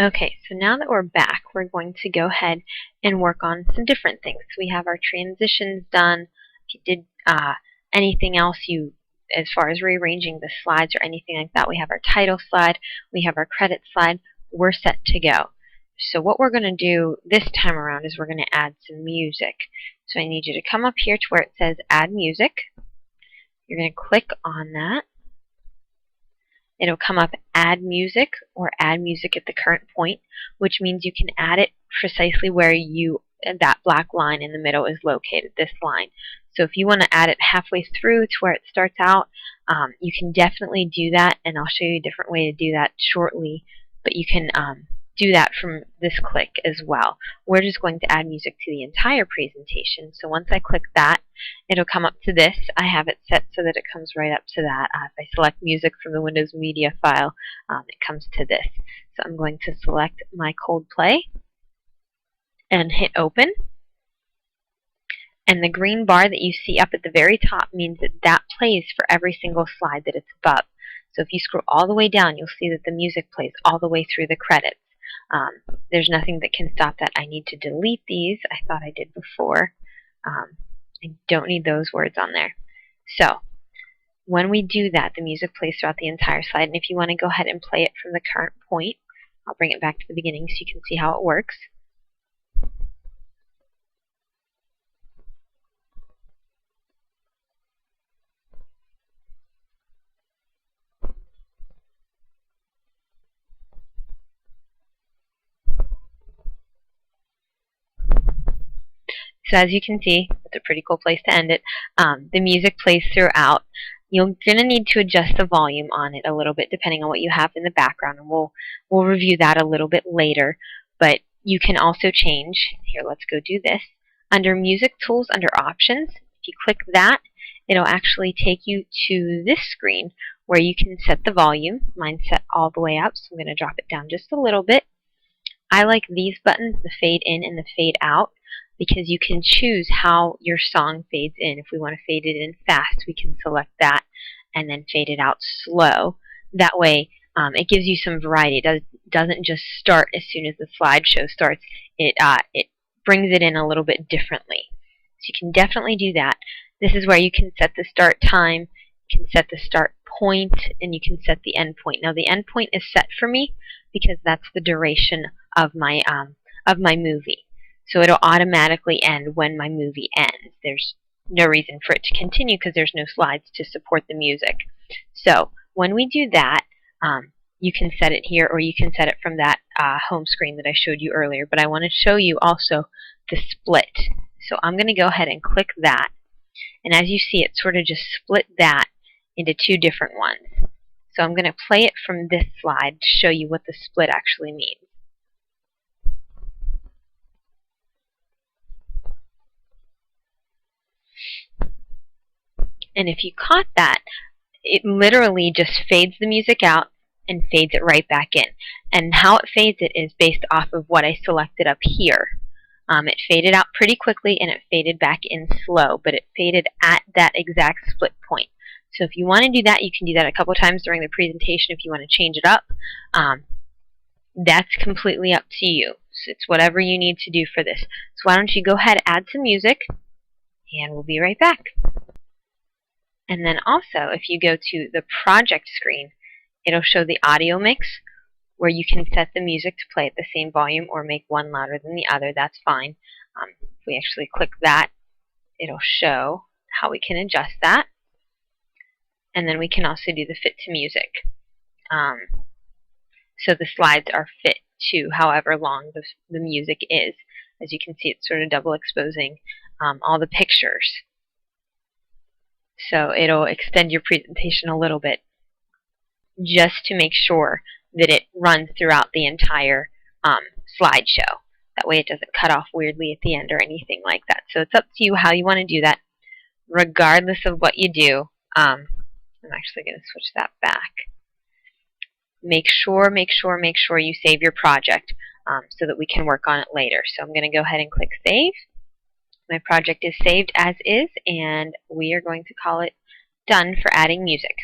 Okay, so now that we're back, we're going to go ahead and work on some different things. We have our transitions done. If you did anything else as far as rearranging the slides or anything like that, we have our title slide, we have our credit slide, we're set to go. So what we're going to do this time around is we're going to add some music. So I need you to come up here to where it says Add Music. You're going to click on that. It'll come up Add Music or Add Music at the current point, which means you can add it precisely where that black line in the middle is located, this line. So if you want to add it halfway through to where it starts out, you can definitely do that, and I'll show you a different way to do that shortly, but you can do that from this click as well. We're just going to add music to the entire presentation. So once I click that, it'll come up to this. I have it set so that it comes right up to that. If I select music from the Windows Media file, it comes to this. So I'm going to select my Coldplay and hit open. And the green bar that you see up at the very top means that that plays for every single slide that it's above. So if you scroll all the way down, you'll see that the music plays all the way through the credits. There's nothing that can stop that. I need to delete these. I thought I did before. I don't need those words on there. So when we do that, the music plays throughout the entire slide. And if you want to go ahead and play it from the current point, I'll bring it back to the beginning so you can see how it works. So as you can see, it's a pretty cool place to end it. The music plays throughout. You're going to need to adjust the volume on it a little bit depending on what you have in the background, and we'll review that a little bit later. But you can also change. Here, let's go do this. Under Music Tools, under Options, if you click that, it'll actually take you to this screen where you can set the volume. Mine's set all the way up, so I'm going to drop it down just a little bit. I like these buttons, the fade in and the fade out, because you can choose how your song fades in. If we want to fade it in fast, we can select that and then fade it out slow. That way, it gives you some variety. It doesn't just start as soon as the slideshow starts. It brings it in a little bit differently. So you can definitely do that. This is where you can set the start time, you can set the start point, and you can set the end point. Now the end point is set for me because that's the duration of my movie. So it'll automatically end when my movie ends. There's no reason for it to continue because there's no slides to support the music. So when we do that, you can set it here or you can set it from that home screen that I showed you earlier. But I want to show you also the split. So I'm going to go ahead and click that. And as you see, it sort of just split that into two different ones. So I'm going to play it from this slide to show you what the split actually means. And if you caught that, it literally just fades the music out and fades it right back in. And how it fades it is based off of what I selected up here. It faded out pretty quickly and it faded back in slow, but it faded at that exact split point. So if you want to do that, you can do that a couple times during the presentation if you want to change it up. That's completely up to you. So it's whatever you need to do for this. So why don't you go ahead, add some music, and we'll be right back. And then also, if you go to the project screen, it'll show the audio mix where you can set the music to play at the same volume or make one louder than the other. That's fine. If we actually click that, it'll show how we can adjust that. And then we can also do the fit to music. So the slides are fit to however long the music is. As you can see, it's sort of double exposing all the pictures. So it'll extend your presentation a little bit just to make sure that it runs throughout the entire slideshow. That way it doesn't cut off weirdly at the end or anything like that. So it's up to you how you want to do that. Regardless of what you do, I'm actually going to switch that back. Make sure you save your project so that we can work on it later. So I'm going to go ahead and click Save. My project is saved as is, and we are going to call it Done for Adding Music.